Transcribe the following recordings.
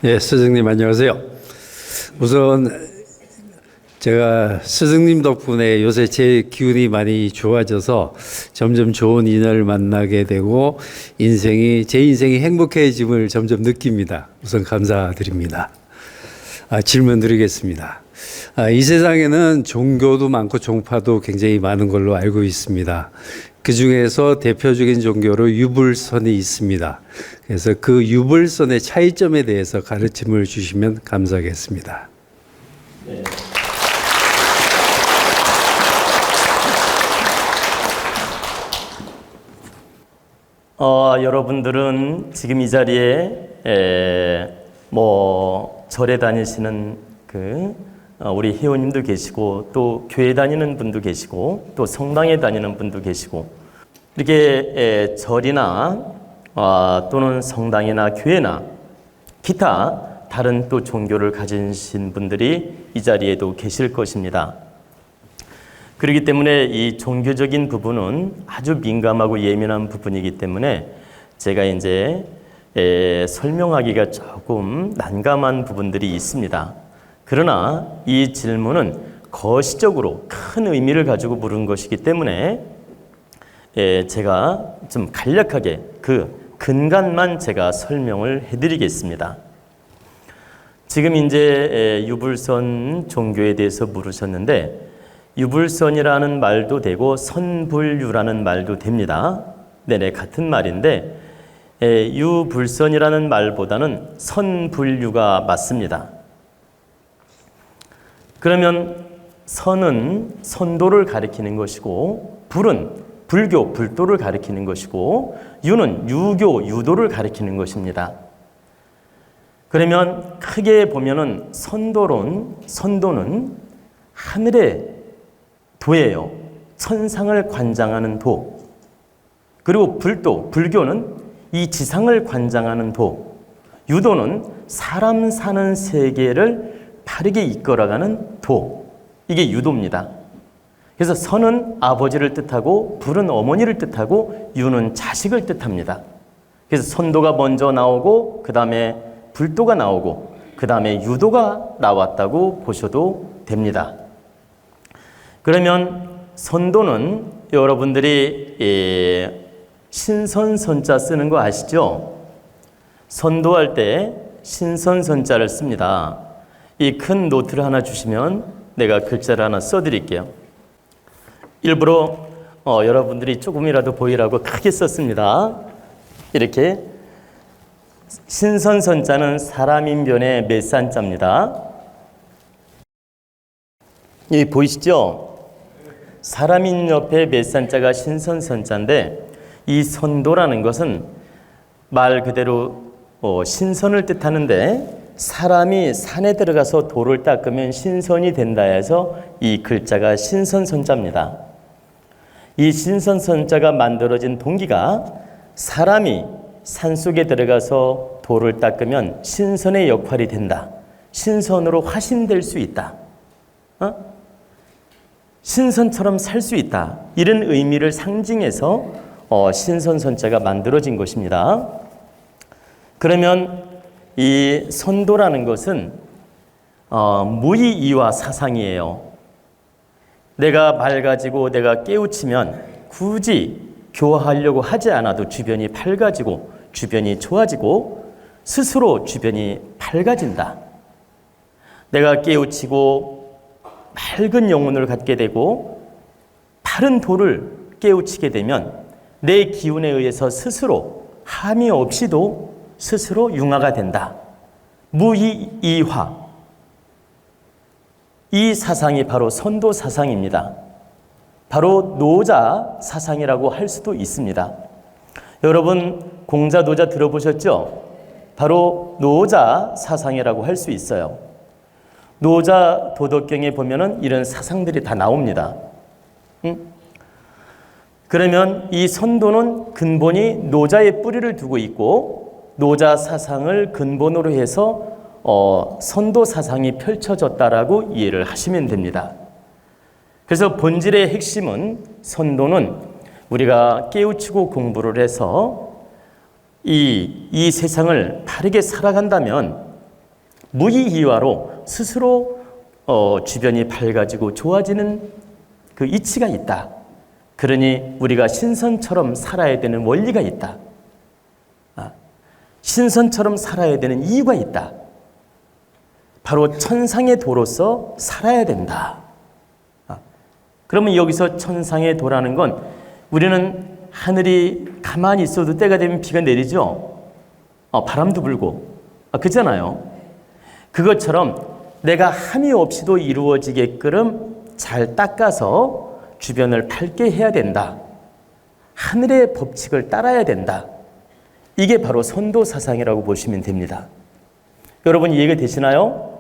예, 스승님 안녕하세요. 우선 제가 스승님 덕분에 요새 제 기운이 많이 좋아져서 점점 좋은 인연을 만나게 되고 제 인생이 행복해짐을 점점 느낍니다. 우선 감사드립니다. 질문 드리겠습니다. 이 세상에는 종교도 많고 종파도 굉장히 많은 걸로 알고 있습니다. 그 중에서 대표적인 종교로 유불선이 있습니다. 그래서 그 유불선의 차이점에 대해서 가르침을 주시면 감사하겠습니다. 네. 여러분들은 지금 이 자리에 절에 다니시는 우리 회원님도 계시고 또 교회 다니는 분도 계시고 또 성당에 다니는 분도 계시고 이렇게 절이나 또는 성당이나 교회나 기타 다른 또 종교를 가지신 분들이 이 자리에도 계실 것입니다. 그렇기 때문에 이 종교적인 부분은 아주 민감하고 예민한 부분이기 때문에 제가 이제 설명하기가 조금 난감한 부분들이 있습니다. 그러나 이 질문은 거시적으로 큰 의미를 가지고 물은 것이기 때문에 제가 좀 간략하게 그 근간만 제가 설명을 해드리겠습니다. 지금 이제 유불선 종교에 대해서 물으셨는데 유불선이라는 말도 되고 선불유라는 말도 됩니다. 네네, 같은 말인데 유불선이라는 말보다는 선불유가 맞습니다. 그러면 선은 선도를 가리키는 것이고 불은 불교, 불도를 가리키는 것이고 유는 유교, 유도를 가리키는 것입니다. 그러면 크게 보면은 선도는 하늘의 도예요. 천상을 관장하는 도. 그리고 불도, 불교는 이 지상을 관장하는 도. 유도는 사람 사는 세계를 바르게 이끌어가는 도. 이게 유도입니다. 그래서 선은 아버지를 뜻하고 불은 어머니를 뜻하고 유는 자식을 뜻합니다. 그래서 선도가 먼저 나오고 그 다음에 불도가 나오고 그 다음에 유도가 나왔다고 보셔도 됩니다. 그러면 선도는 여러분들이 신선선자 쓰는 거 아시죠? 선도할 때 신선선자를 씁니다. 이 큰 노트를 하나 주시면 내가 글자를 하나 써드릴게요. 일부러 여러분들이 조금이라도 보이라고 크게 썼습니다. 이렇게 신선선자는 사람인변의 몇산자입니다. 여기 보이시죠? 사람인 옆에 몇산자가 신선선자인데 이 선도라는 것은 말 그대로 신선을 뜻하는데 사람이 산에 들어가서 돌을 닦으면 신선이 된다 해서 이 글자가 신선선자입니다. 이 신선선자가 만들어진 동기가 사람이 산속에 들어가서 돌을 닦으면 신선의 역할이 된다. 신선으로 화신될 수 있다. 신선처럼 살 수 있다. 이런 의미를 상징해서 신선선자가 만들어진 것입니다. 그러면 이 선도라는 것은 무의이와 사상이에요. 내가 맑아지고 내가 깨우치면 굳이 교화하려고 하지 않아도 주변이 밝아지고 주변이 좋아지고 스스로 주변이 밝아진다. 내가 깨우치고 맑은 영혼을 갖게 되고 바른 도를 깨우치게 되면 내 기운에 의해서 스스로 함이 없이도 스스로 융화가 된다. 무의이화. 이 사상이 바로 선도 사상입니다. 바로 노자 사상이라고 할 수도 있습니다. 여러분 공자 노자 들어보셨죠? 바로 노자 사상이라고 할 수 있어요. 노자 도덕경에 보면은 이런 사상들이 다 나옵니다. 그러면 이 선도는 근본이 노자의 뿌리를 두고 있고 노자 사상을 근본으로 해서 선도 사상이 펼쳐졌다라고 이해를 하시면 됩니다. 그래서 본질의 핵심은 선도는 우리가 깨우치고 공부를 해서 이 세상을 바르게 살아간다면 무의희화로 스스로 주변이 밝아지고 좋아지는 그 이치가 있다. 그러니 우리가 신선처럼 살아야 되는 원리가 있다. 신선처럼 살아야 되는 이유가 있다. 바로 천상의 도로서 살아야 된다. 그러면 여기서 천상의 도라는 건 우리는 하늘이 가만히 있어도 때가 되면 비가 내리죠. 바람도 불고. 그렇잖아요. 그것처럼 내가 함이 없이도 이루어지게끔 잘 닦아서 주변을 밝게 해야 된다. 하늘의 법칙을 따라야 된다. 이게 바로 선도 사상이라고 보시면 됩니다. 여러분 이해가 되시나요?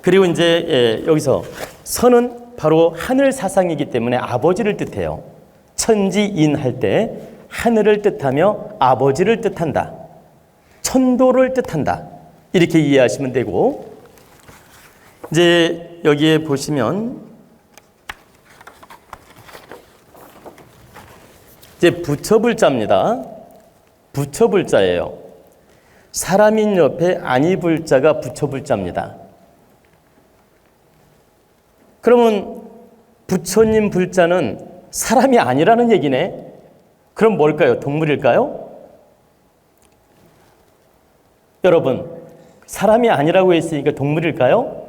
그리고 이제 여기서 선은 바로 하늘 사상이기 때문에 아버지를 뜻해요. 천지인 할 때 하늘을 뜻하며 아버지를 뜻한다. 천도를 뜻한다. 이렇게 이해하시면 되고, 이제 여기에 보시면 이제 부처불자입니다. 부처불자예요. 사람인 옆에 아니불자가 부처불자입니다. 그러면 부처님 불자는 사람이 아니라는 얘기네. 그럼 뭘까요? 동물일까요? 여러분, 사람이 아니라고 했으니까 동물일까요?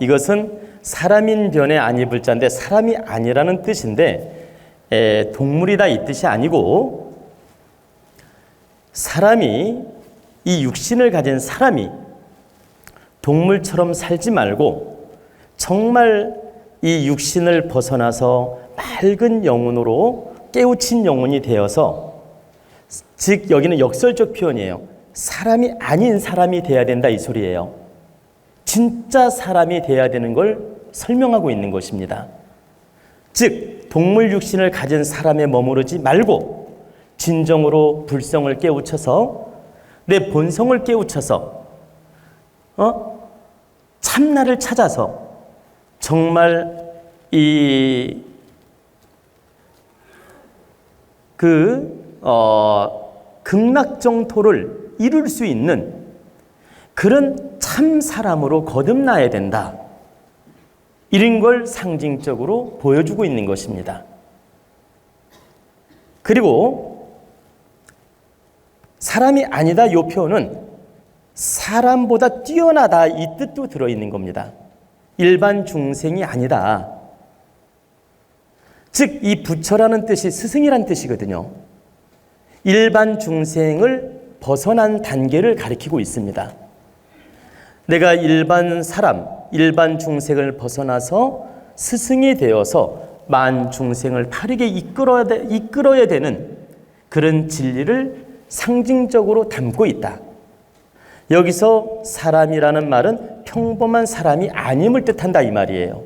이것은 사람인 변의 아니불자인데 사람이 아니라는 뜻인데 동물이다 이 뜻이 아니고, 사람이, 이 육신을 가진 사람이 동물처럼 살지 말고 정말 이 육신을 벗어나서 맑은 영혼으로 깨우친 영혼이 되어서, 즉 여기는 역설적 표현이에요. 사람이 아닌 사람이 돼야 된다 이 소리예요. 진짜 사람이 돼야 되는 걸 설명하고 있는 것입니다. 즉 동물 육신을 가진 사람에 머무르지 말고 진정으로 불성을 깨우쳐서 내 본성을 깨우쳐서 참나를 찾아서 정말 극락정토를 이룰 수 있는 그런 참 사람으로 거듭나야 된다. 이런 걸 상징적으로 보여주고 있는 것입니다. 그리고 사람이 아니다 이 표현은 사람보다 뛰어나다 이 뜻도 들어있는 겁니다. 일반 중생이 아니다. 즉 이 부처라는 뜻이 스승이란 뜻이거든요. 일반 중생을 벗어난 단계를 가리키고 있습니다. 내가 일반 사람, 일반 중생을 벗어나서 스승이 되어서 만 중생을 바르게 이끌어야 되는 그런 진리를 상징적으로 담고 있다. 여기서 사람이라는 말은 평범한 사람이 아님을 뜻한다 이 말이에요.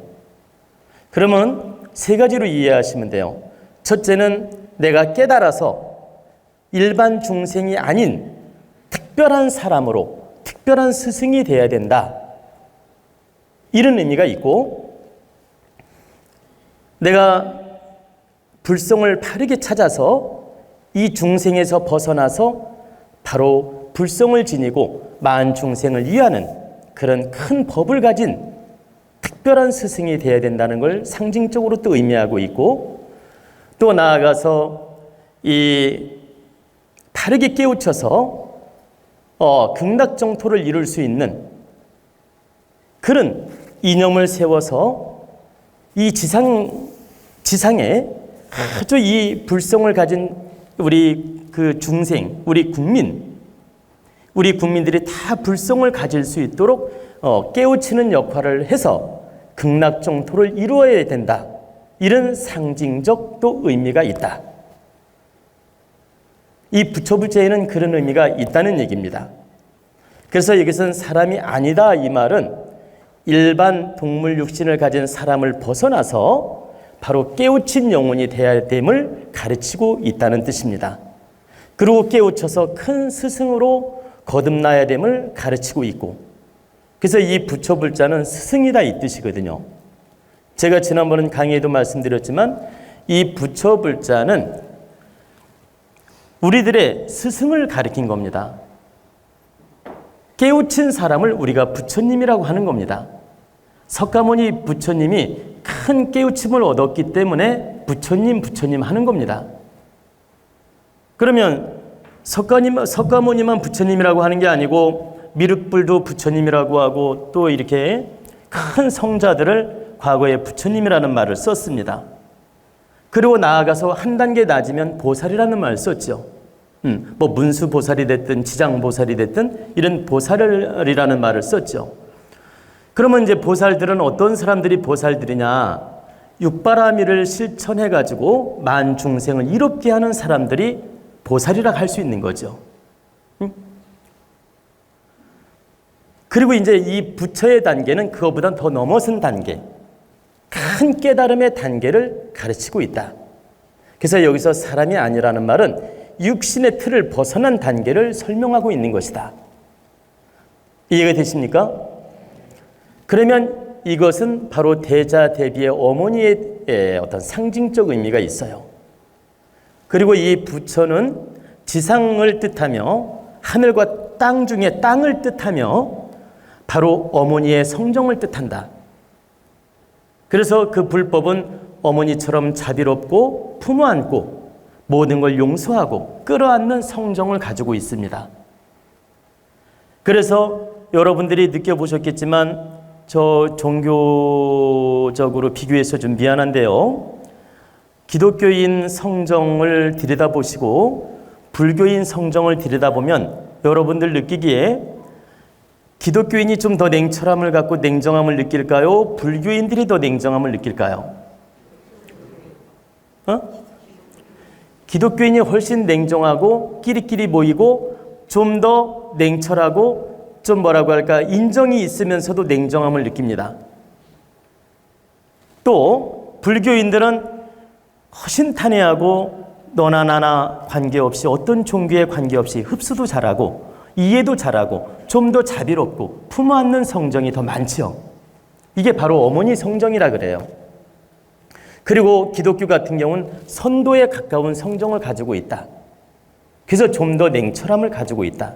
그러면 세 가지로 이해하시면 돼요. 첫째는 내가 깨달아서 일반 중생이 아닌 특별한 사람으로, 특별한 스승이 되어야 된다. 이런 의미가 있고, 내가 불성을 바르게 찾아서 이 중생에서 벗어나서 바로 불성을 지니고 만 중생을 위하는 그런 큰 법을 가진 특별한 스승이 되어야 된다는 걸 상징적으로 또 의미하고 있고, 또 나아가서 이 바르게 깨우쳐서 극락정토를 이룰 수 있는 그런 이념을 세워서 이 지상에 아주 이 불성을 가진 우리 그 중생, 우리 국민들이 다 불성을 가질 수 있도록 깨우치는 역할을 해서 극락정토를 이루어야 된다. 이런 상징적 또 의미가 있다. 이 부처불자에는 그런 의미가 있다는 얘기입니다. 그래서 여기서는 사람이 아니다 이 말은 일반 동물 육신을 가진 사람을 벗어나서 바로 깨우친 영혼이 되어야 됨을 가르치고 있다는 뜻입니다. 그리고 깨우쳐서 큰 스승으로 거듭나야 됨을 가르치고 있고, 그래서 이 부처불자는 스승이다 이 뜻이거든요. 제가 지난번 강의에도 말씀드렸지만 이 부처불자는 우리들의 스승을 가리킨 겁니다. 깨우친 사람을 우리가 부처님이라고 하는 겁니다. 석가모니 부처님이 큰 깨우침을 얻었기 때문에 부처님 하는 겁니다. 그러면 석가모니만 부처님이라고 하는 게 아니고 미륵불도 부처님이라고 하고 또 이렇게 큰 성자들을 과거에 부처님이라는 말을 썼습니다. 그리고 나아가서 한 단계 낮으면 보살이라는 말을 썼죠. 뭐 문수 보살이 됐든 지장 보살이 됐든 이런 보살이라는 말을 썼죠. 그러면 이제 보살들은 어떤 사람들이 보살들이냐? 육바라밀을 실천해 가지고 만중생을 이롭게 하는 사람들이 보살이라 할 수 있는 거죠. 그리고 이제 이 부처의 단계는 그거보다 더 넘어선 단계, 큰 깨달음의 단계를 가르치고 있다. 그래서 여기서 사람이 아니라는 말은 육신의 틀을 벗어난 단계를 설명하고 있는 것이다. 이해가 되십니까? 그러면 이것은 바로 대자대비의 어머니의 어떤 상징적 의미가 있어요. 그리고 이 부처는 지상을 뜻하며 하늘과 땅 중에 땅을 뜻하며 바로 어머니의 성정을 뜻한다. 그래서 그 불법은 어머니처럼 자비롭고 품어 안고 모든 걸 용서하고 끌어안는 성정을 가지고 있습니다. 그래서 여러분들이 느껴보셨겠지만 저 종교적으로 비교해서 좀 미안한데요. 기독교인 성정을 들여다보시고 불교인 성정을 들여다보면 여러분들 느끼기에 기독교인이 좀 더 냉철함을 갖고 냉정함을 느낄까요? 불교인들이 더 냉정함을 느낄까요? 기독교인이 훨씬 냉정하고 끼리끼리 모이고 좀 더 냉철하고 좀 뭐라고 할까 인정이 있으면서도 냉정함을 느낍니다. 또 불교인들은 허심탄회하고 너나 나나 관계없이 어떤 종교에 관계없이 흡수도 잘하고 이해도 잘하고 좀 더 자비롭고 품어 안는 성정이 더 많죠. 이게 바로 어머니 성정이라 그래요. 그리고 기독교 같은 경우는 선도에 가까운 성정을 가지고 있다. 그래서 좀 더 냉철함을 가지고 있다.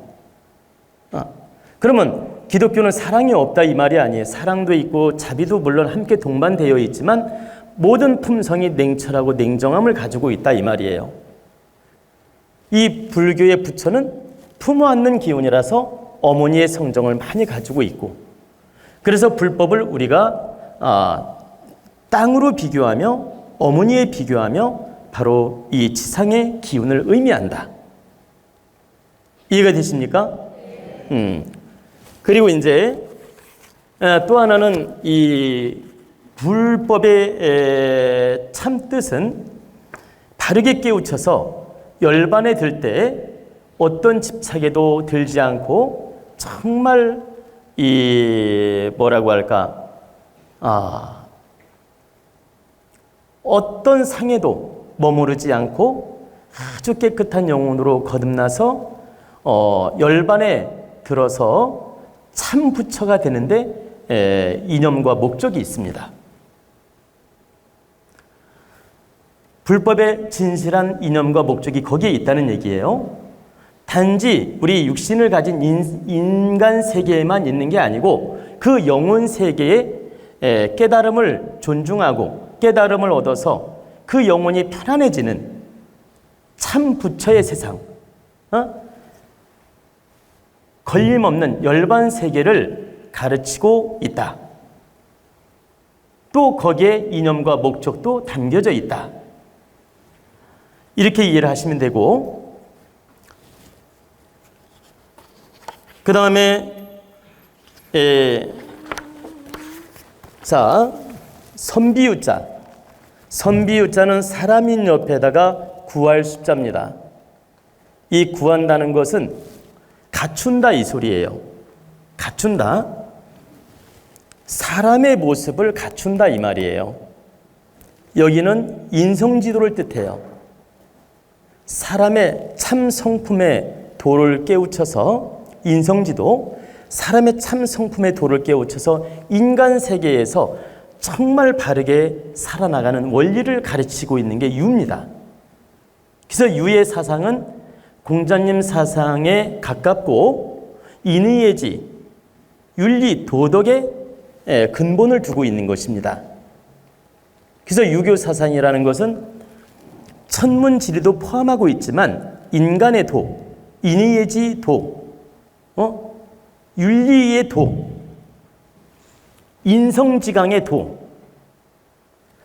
그러면 기독교는 사랑이 없다 이 말이 아니에요. 사랑도 있고 자비도 물론 함께 동반되어 있지만 모든 품성이 냉철하고 냉정함을 가지고 있다 이 말이에요. 이 불교의 부처는 품어 안는 기운이라서 어머니의 성정을 많이 가지고 있고 그래서 불법을 우리가 땅으로 비교하며 어머니에 비교하며 바로 이 지상의 기운을 의미한다. 이해가 되십니까? 그리고 이제 또 하나는 이 불법의 참 뜻은 바르게 깨우쳐서 열반에 들 때 어떤 집착에도 들지 않고 정말 이 뭐라고 할까 어떤 상에도 머무르지 않고 아주 깨끗한 영혼으로 거듭나서 열반에 들어서 참 부처가 되는데 이념과 목적이 있습니다. 불법의 진실한 이념과 목적이 거기에 있다는 얘기예요. 단지 우리 육신을 가진 인간 세계에만 있는 게 아니고 그 영혼 세계의 깨달음을 존중하고 깨달음을 얻어서 그 영혼이 편안해지는 참 부처의 세상, 걸림없는 열반 세계를 가르치고 있다. 또 거기에 이념과 목적도 담겨져 있다. 이렇게 이해를 하시면 되고 그 다음에 자 선비유자. 선비유자는 사람인 옆에다가 구할 숫자입니다. 이 구한다는 것은 갖춘다 이 소리예요. 갖춘다. 사람의 모습을 갖춘다 이 말이에요. 여기는 인성지도를 뜻해요. 사람의 참 성품의 도를 깨우쳐서 인성지도, 사람의 참 성품의 도를 깨우쳐서 인간 세계에서 정말 바르게 살아나가는 원리를 가르치고 있는 게 유입니다. 그래서 유의 사상은 공자님 사상에 가깝고 인의예지, 윤리, 도덕의 근본을 두고 있는 것입니다. 그래서 유교 사상이라는 것은 천문지리도 포함하고 있지만 인간의 도, 인의예지 도, 윤리의 도, 인성지강의 도,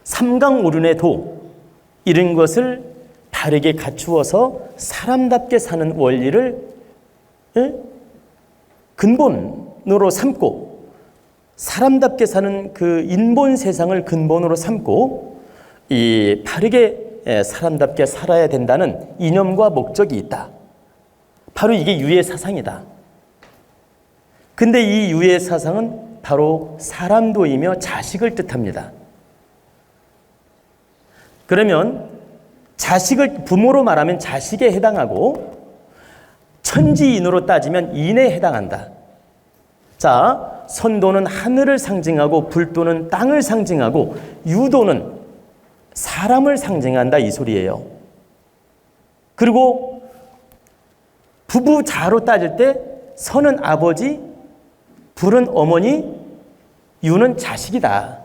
삼강오륜의 도, 이런 것을 바르게 갖추어서 사람답게 사는 원리를 근본으로 삼고, 사람답게 사는 그 인본 세상을 근본으로 삼고 이 바르게 사람답게 살아야 된다는 이념과 목적이 있다. 바로 이게 유해 사상이다. 근데 이 유해 사상은 바로 사람도이며 자식을 뜻합니다. 그러면 자식을, 부모로 말하면 자식에 해당하고, 천지인으로 따지면 인에 해당한다. 자, 선도는 하늘을 상징하고, 불도는 땅을 상징하고, 유도는 사람을 상징한다, 이 소리예요. 그리고 부부자로 따질 때 선은 아버지, 불은 어머니, 유는 자식이다.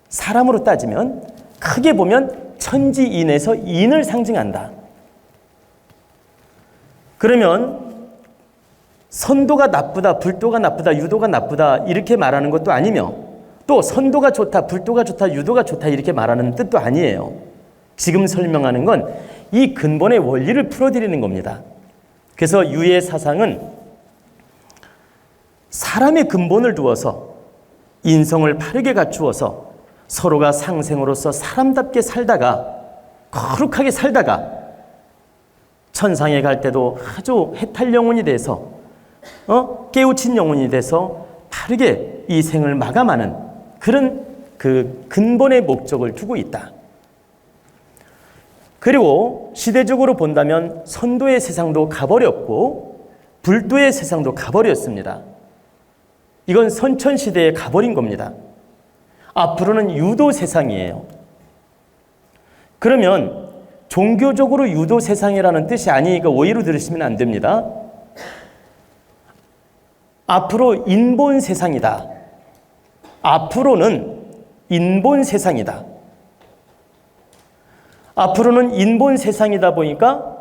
사람으로 따지면 크게 보면 천지인에서 인을 상징한다. 그러면 선도가 나쁘다, 불도가 나쁘다, 유도가 나쁘다 이렇게 말하는 것도 아니며, 또 선도가 좋다, 불도가 좋다, 유도가 좋다 이렇게 말하는 뜻도 아니에요. 지금 설명하는 건 이 근본의 원리를 풀어드리는 겁니다. 그래서 유해 사상은 사람의 근본을 두어서 인성을 바르게 갖추어서 서로가 상생으로서 사람답게 살다가, 거룩하게 살다가 천상에 갈 때도 아주 해탈 영혼이 돼서 깨우친 영혼이 돼서 바르게 이 생을 마감하는 그런 그 근본의 목적을 두고 있다. 그리고 시대적으로 본다면 선도의 세상도 가버렸고 불도의 세상도 가버렸습니다. 이건 선천시대에 가버린 겁니다. 앞으로는 유도 세상이에요. 그러면 종교적으로 유도 세상이라는 뜻이 아니니까 오해로 들으시면 안 됩니다. 앞으로 인본 세상이다. 앞으로는 인본 세상이다. 앞으로는 인본 세상이다 보니까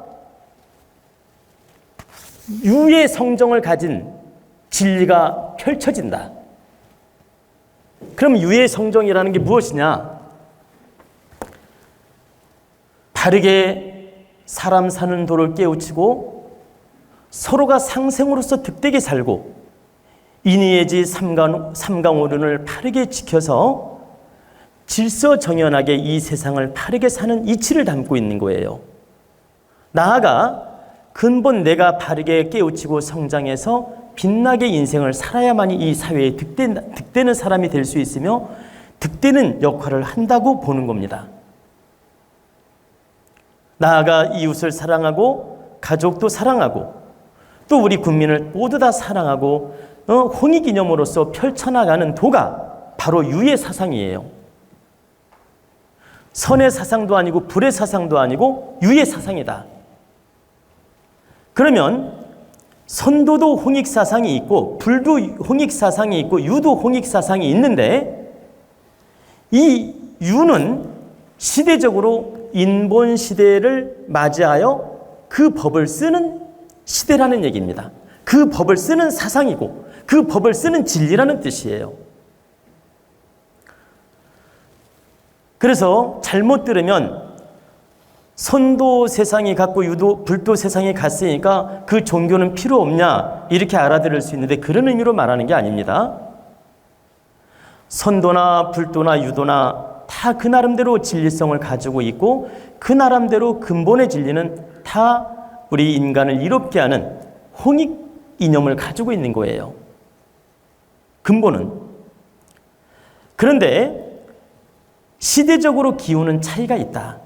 유의 성정을 가진 진리가 펼쳐진다. 그럼 유의 성정이라는 게 무엇이냐? 바르게 사람 사는 도를 깨우치고 서로가 상생으로서 득되게 살고 인의예지 삼강오륜을 바르게 지켜서 질서정연하게 이 세상을 바르게 사는 이치를 담고 있는 거예요. 나아가 근본 내가 바르게 깨우치고 성장해서 빛나게 인생을 살아야만이 이 사회에 득되는 사람이 될 수 있으며 득되는 역할을 한다고 보는 겁니다. 나아가 이웃을 사랑하고 가족도 사랑하고 또 우리 국민을 모두 다 사랑하고 홍익이념으로서 펼쳐나가는 도가 바로 유의 사상이에요. 선의 사상도 아니고 불의 사상도 아니고 유의 사상이다. 그러면 선도도 홍익사상이 있고 불도 홍익사상이 있고 유도 홍익사상이 있는데 이 유는 시대적으로 인본 시대를 맞이하여 그 법을 쓰는 시대라는 얘기입니다. 그 법을 쓰는 사상이고 그 법을 쓰는 진리라는 뜻이에요. 그래서 잘못 들으면 선도 세상이 갔고 유도, 불도 세상이 갔으니까 그 종교는 필요 없냐 이렇게 알아들을 수 있는데 그런 의미로 말하는 게 아닙니다. 선도나 불도나 유도나 다 그 나름대로 진리성을 가지고 있고 그 나름대로 근본의 진리는 다 우리 인간을 이롭게 하는 홍익 이념을 가지고 있는 거예요. 근본은. 그런데 시대적으로 기운은 차이가 있다.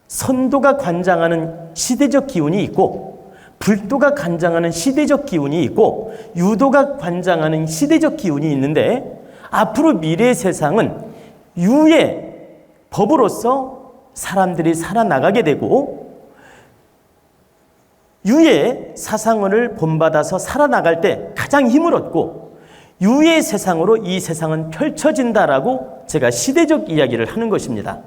선도가 관장하는 시대적 기운이 있고 불도가 관장하는 시대적 기운이 있고 유도가 관장하는 시대적 기운이 있는데 앞으로 미래의 세상은 유의 법으로서 사람들이 살아나가게 되고 유의 사상을 본받아서 살아나갈 때 가장 힘을 얻고 유의 세상으로 이 세상은 펼쳐진다라고 제가 시대적 이야기를 하는 것입니다.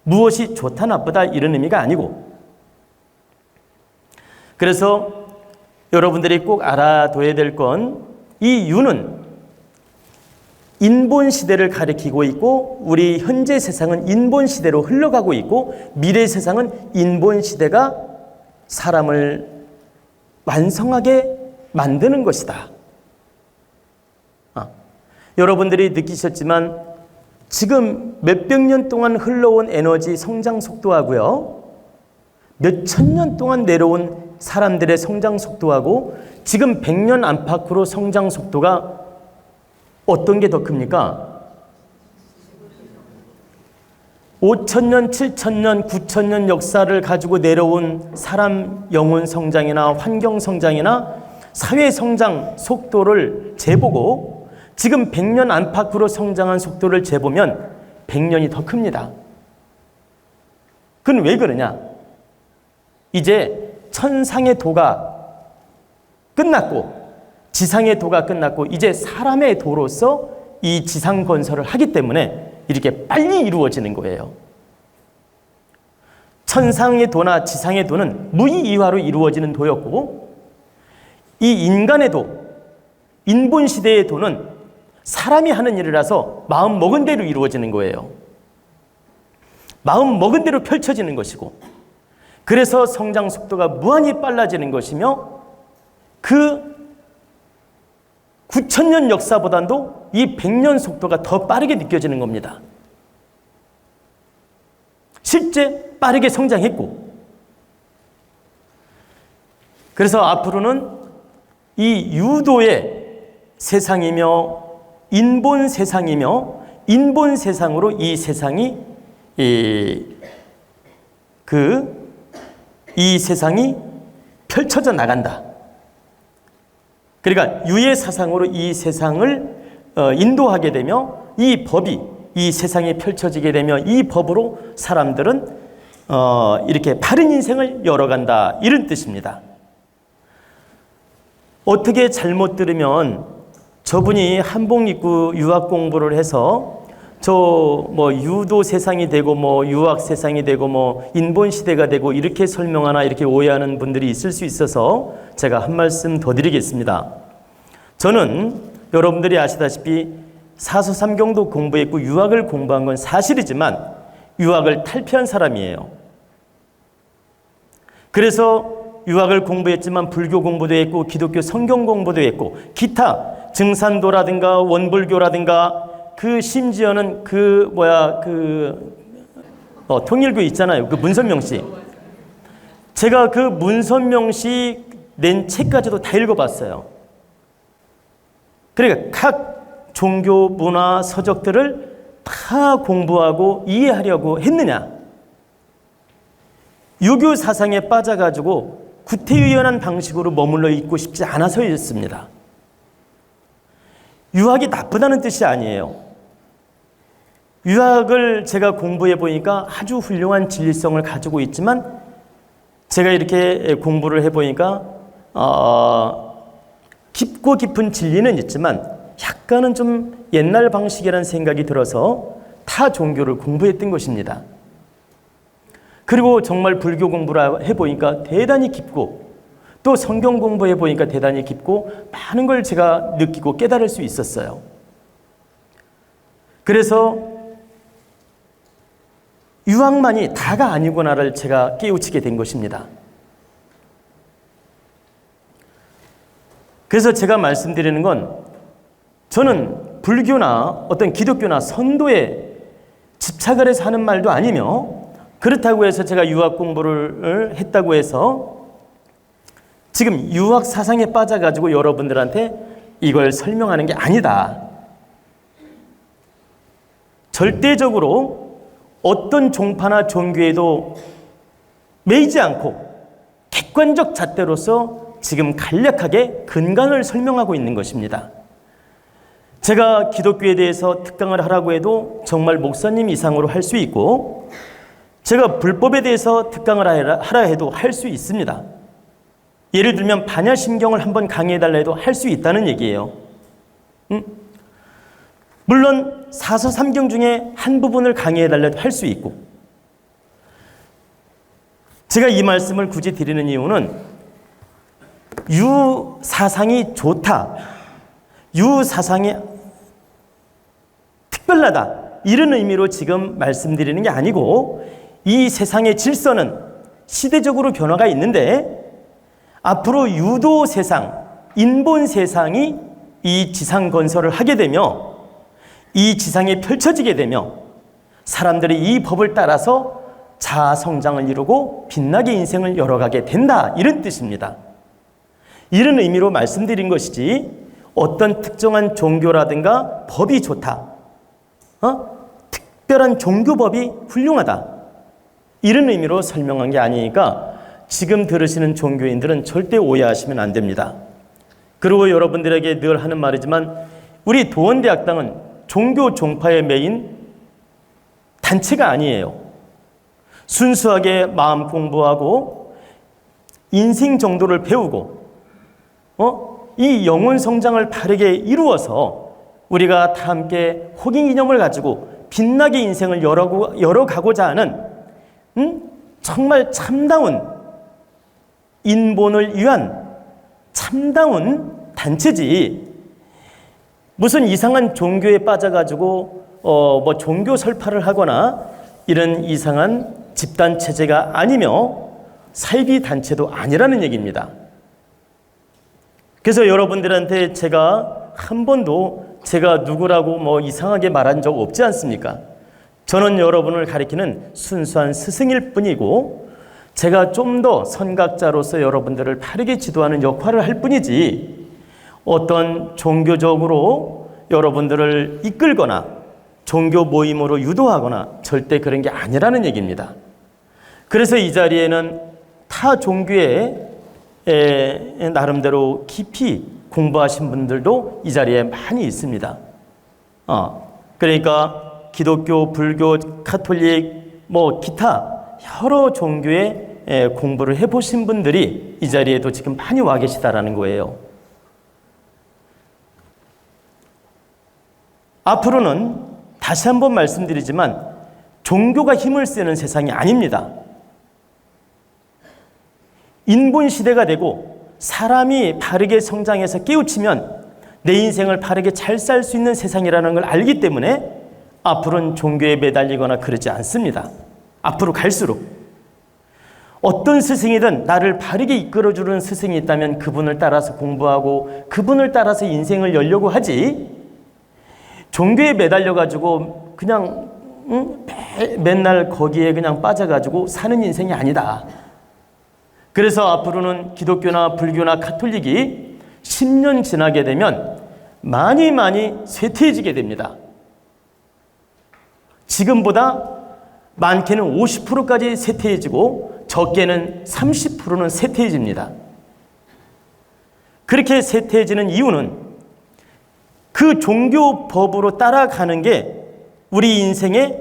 무엇이 좋다 나쁘다 이런 의미가 아니고, 그래서 여러분들이 꼭 알아둬야 될 건, 이 유는 인본 시대를 가리키고 있고 우리 현재 세상은 인본 시대로 흘러가고 있고 미래 세상은 인본 시대가 사람을 완성하게 만드는 것이다. 여러분들이 느끼셨지만 지금 몇백 년 동안 흘러온 에너지 성장 속도하고요, 몇천 년 동안 내려온 사람들의 성장 속도하고 지금 100년 안팎으로 성장 속도가 어떤 게 더 큽니까? 5천년, 7천년, 9천년 역사를 가지고 내려온 사람 영혼 성장이나 환경 성장이나 사회 성장 속도를 재보고 지금 100년 안팎으로 성장한 속도를 재보면 100년이 더 큽니다. 그건 왜 그러냐? 이제 천상의 도가 끝났고 지상의 도가 끝났고 이제 사람의 도로서 이 지상 건설을 하기 때문에 이렇게 빨리 이루어지는 거예요. 천상의 도나 지상의 도는 무의이화로 이루어지는 도였고, 이 인간의 도, 인본 시대의 도는 사람이 하는 일이라서 마음 먹은 대로 이루어지는 거예요. 마음 먹은 대로 펼쳐지는 것이고, 그래서 성장 속도가 무한히 빨라지는 것이며, 그 9천년 역사보다도 이 100년 속도가 더 빠르게 느껴지는 겁니다. 실제 빠르게 성장했고, 그래서 앞으로는 이 유도의 세상이며 인본 세상이며 인본 세상으로 이 세상이 이 세상이 펼쳐져 나간다. 그러니까 유의 사상으로 이 세상을 인도하게 되며 이 법이 이 세상에 펼쳐지게 되며 이 법으로 사람들은 이렇게 바른 인생을 열어간다, 이런 뜻입니다. 어떻게 잘못 들으면 저분이 한복 입고 유학 공부를 해서 유도 세상이 되고 유학 세상이 되고 인본 시대가 되고 이렇게 설명하나 이렇게 오해하는 분들이 있을 수 있어서 제가 한 말씀 더 드리겠습니다. 저는 여러분들이 아시다시피 사서삼경도 공부했고 유학을 공부한 건 사실이지만 유학을 탈피한 사람이에요. 그래서 유학을 공부했지만 불교 공부도 했고 기독교 성경 공부도 했고 기타 증산도라든가 원불교라든가 심지어는 통일교 있잖아요. 그 문선명 씨. 제가 그 문선명 씨 낸 책까지도 다 읽어봤어요. 그러니까 각 종교 문화 서적들을 다 공부하고 이해하려고 했느냐? 유교 사상에 빠져가지고 구태의연한 방식으로 머물러 있고 싶지 않아서였습니다. 유학이 나쁘다는 뜻이 아니에요. 유학을 제가 공부해 보니까 아주 훌륭한 진리성을 가지고 있지만 제가 이렇게 공부를 해 보니까 깊고 깊은 진리는 있지만 약간은 좀 옛날 방식이라는 생각이 들어서 타 종교를 공부했던 것입니다. 그리고 정말 불교 공부를 해 보니까 대단히 깊고 또 성경 공부해 보니까 대단히 깊고 많은 걸 제가 느끼고 깨달을 수 있었어요. 그래서 유학만이 다가 아니구나를 제가 깨우치게 된 것입니다. 그래서 제가 말씀드리는 건 저는 불교나 어떤 기독교나 선도에 집착을 해서 하는 말도 아니며 그렇다고 해서 제가 유학 공부를 했다고 해서 지금 유학 사상에 빠져가지고 여러분들한테 이걸 설명하는 게 아니다. 절대적으로 어떤 종파나 종교에도 매이지 않고 객관적 잣대로서 지금 간략하게 근간을 설명하고 있는 것입니다. 제가 기독교에 대해서 특강을 하라고 해도 정말 목사님 이상으로 할 수 있고 제가 불법에 대해서 특강을 하라 해도 할 수 있습니다. 예를 들면 반야심경을 한번 강의해달라 해도 할 수 있다는 얘기예요. 물론 사서삼경 중에 한 부분을 강의해달라 해도 할 수 있고, 제가 이 말씀을 굳이 드리는 이유는 유사상이 좋다, 유사상이 특별하다, 이런 의미로 지금 말씀드리는 게 아니고, 이 세상의 질서는 시대적으로 변화가 있는데 앞으로 유도 세상, 인본 세상이 이 지상 건설을 하게 되며 이 지상에 펼쳐지게 되며 사람들이 이 법을 따라서 자아 성장을 이루고 빛나게 인생을 열어가게 된다, 이런 뜻입니다. 이런 의미로 말씀드린 것이지 어떤 특정한 종교라든가 법이 좋다, 특별한 종교법이 훌륭하다, 이런 의미로 설명한 게 아니니까 지금 들으시는 종교인들은 절대 오해하시면 안 됩니다. 그리고 여러분들에게 늘 하는 말이지만 우리 도원대학당은 종교 종파의 메인 단체가 아니에요. 순수하게 마음 공부하고 인생 정도를 배우고 이 영혼 성장을 바르게 이루어서 우리가 다 함께 호갱 이념을 가지고 빛나게 인생을 열어가고자 하는 정말 참다운 인본을 위한 참다운 단체지, 무슨 이상한 종교에 빠져가지고 뭐 종교 설파를 하거나 이런 이상한 집단 체제가 아니며 사이비 단체도 아니라는 얘기입니다. 그래서 여러분들한테 제가 한 번도 제가 누구라고 뭐 이상하게 말한 적 없지 않습니까? 저는 여러분을 가리키는 순수한 스승일 뿐이고 제가 좀 더 선각자로서 여러분들을 바르게 지도하는 역할을 할 뿐이지 어떤 종교적으로 여러분들을 이끌거나 종교 모임으로 유도하거나 절대 그런 게 아니라는 얘기입니다. 그래서 이 자리에는 타 종교에 나름대로 깊이 공부하신 분들도 이 자리에 많이 있습니다. 그러니까 기독교, 불교, 가톨릭, 뭐 기타 여러 종교의 공부를 해보신 분들이 이 자리에도 지금 많이 와 계시다라는 거예요. 앞으로는 다시 한번 말씀드리지만 종교가 힘을 쓰는 세상이 아닙니다. 인본 시대가 되고 사람이 바르게 성장해서 깨우치면 내 인생을 바르게 잘 살 수 있는 세상이라는 걸 알기 때문에 앞으로는 종교에 매달리거나 그러지 않습니다. 앞으로 갈수록 어떤 스승이든 나를 바르게 이끌어주는 스승이 있다면 그분을 따라서 공부하고 그분을 따라서 인생을 열려고 하지, 종교에 매달려가지고 그냥 맨날 거기에 그냥 빠져가지고 사는 인생이 아니다. 그래서 앞으로는 기독교나 불교나 가톨릭이 10년 지나게 되면 많이 쇠퇴해지게 됩니다. 지금보다 많게는 50%까지 쇠퇴해지고 적게는 30%는 쇠퇴해집니다. 그렇게 쇠퇴해지는 이유는 그 종교법으로 따라가는 게 우리 인생의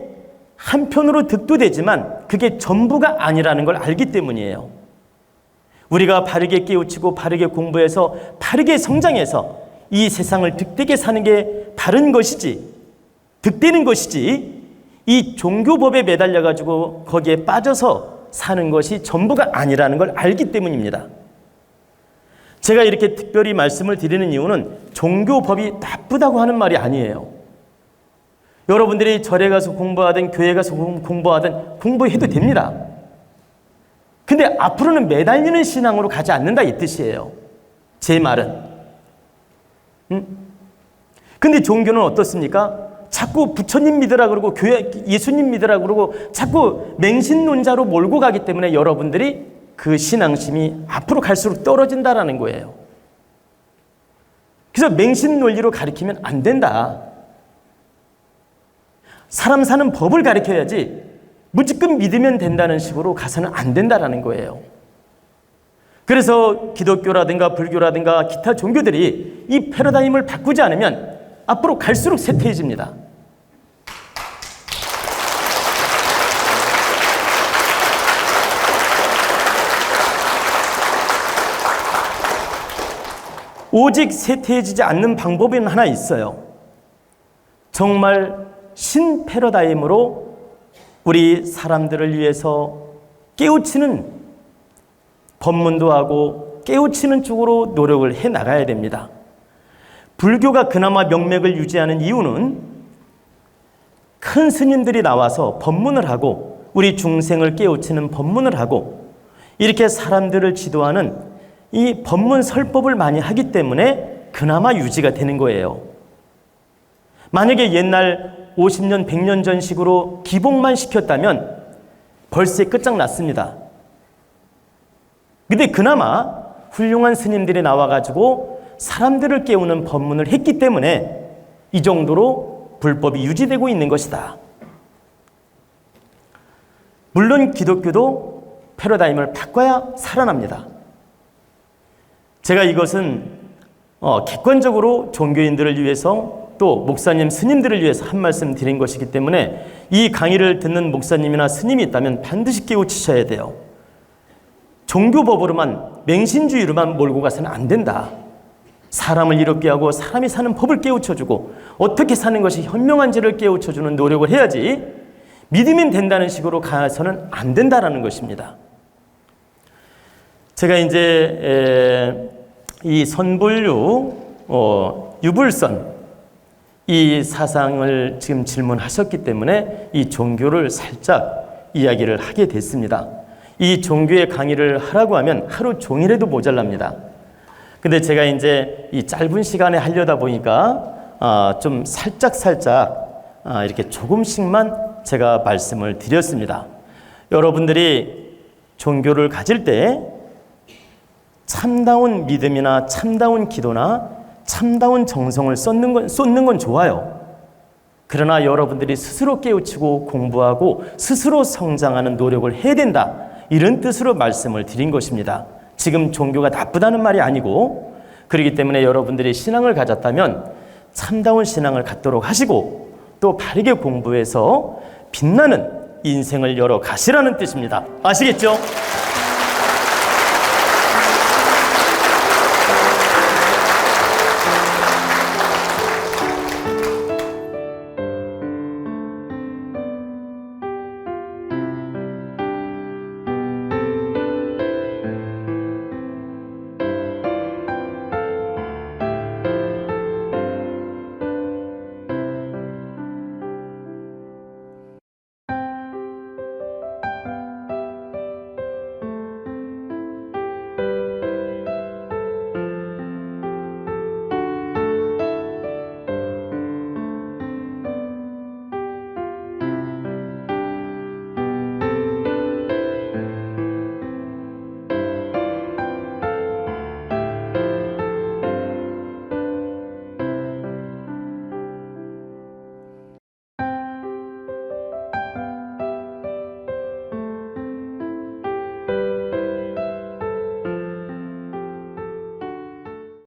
한편으로 득도 되지만 그게 전부가 아니라는 걸 알기 때문이에요. 우리가 바르게 깨우치고 바르게 공부해서 바르게 성장해서 이 세상을 득되게 사는 게 바른 것이지, 득되는 것이지, 이 종교법에 매달려가지고 거기에 빠져서 사는 것이 전부가 아니라는 걸 알기 때문입니다. 제가 이렇게 특별히 말씀을 드리는 이유는 종교법이 나쁘다고 하는 말이 아니에요. 여러분들이 절에 가서 공부하든 교회 가서 공부하든 공부해도 됩니다. 근데 앞으로는 매달리는 신앙으로 가지 않는다, 이 뜻이에요. 제 말은. 근데 종교는 어떻습니까? 자꾸 부처님 믿으라 그러고 교회 예수님 믿으라 그러고 자꾸 맹신론자로 몰고 가기 때문에 여러분들이 그 신앙심이 앞으로 갈수록 떨어진다라는 거예요. 그래서 맹신 논리로 가르치면 안 된다. 사람 사는 법을 가르쳐야지 무조건 믿으면 된다는 식으로 가서는 안 된다라는 거예요. 그래서 기독교라든가 불교라든가 기타 종교들이 이 패러다임을 바꾸지 않으면 앞으로 갈수록 쇠퇴해집니다. 오직 쇠퇴해지지 않는 방법은 하나 있어요. 정말 신 패러다임으로 우리 사람들을 위해서 깨우치는 법문도 하고 깨우치는 쪽으로 노력을 해 나가야 됩니다. 불교가 그나마 명맥을 유지하는 이유는 큰 스님들이 나와서 법문을 하고 우리 중생을 깨우치는 법문을 하고 이렇게 사람들을 지도하는 이 법문 설법을 많이 하기 때문에 그나마 유지가 되는 거예요. 만약에 옛날 50년, 100년 전식으로 기복만 시켰다면 벌써 끝장났습니다. 근데 그나마 훌륭한 스님들이 나와가지고 사람들을 깨우는 법문을 했기 때문에 이 정도로 불법이 유지되고 있는 것이다. 물론 기독교도 패러다임을 바꿔야 살아납니다. 제가 이것은 객관적으로 종교인들을 위해서 또 목사님, 스님들을 위해서 한 말씀 드린 것이기 때문에 이 강의를 듣는 목사님이나 스님이 있다면 반드시 깨우치셔야 돼요. 종교법으로만, 맹신주의로만 몰고 가서는 안 된다. 사람을 이롭게 하고 사람이 사는 법을 깨우쳐주고 어떻게 사는 것이 현명한지를 깨우쳐주는 노력을 해야지 믿으면 된다는 식으로 가서는 안 된다라는 것입니다. 제가 이제 이 선불류, 유불선 이 사상을 지금 질문하셨기 때문에 이 종교를 살짝 이야기를 하게 됐습니다. 이 종교의 강의를 하라고 하면 하루 종일에도 모자랍니다. 근데 제가 이제 이 짧은 시간에 하려다 보니까 좀 살짝 이렇게 조금씩만 제가 말씀을 드렸습니다. 여러분들이 종교를 가질 때 참다운 믿음이나 참다운 기도나 참다운 정성을 쏟는 건 좋아요. 그러나 여러분들이 스스로 깨우치고 공부하고 스스로 성장하는 노력을 해야 된다. 이런 뜻으로 말씀을 드린 것입니다. 지금 종교가 나쁘다는 말이 아니고 그렇기 때문에 여러분들이 신앙을 가졌다면 참다운 신앙을 갖도록 하시고 또 바르게 공부해서 빛나는 인생을 열어 가시라는 뜻입니다. 아시겠죠?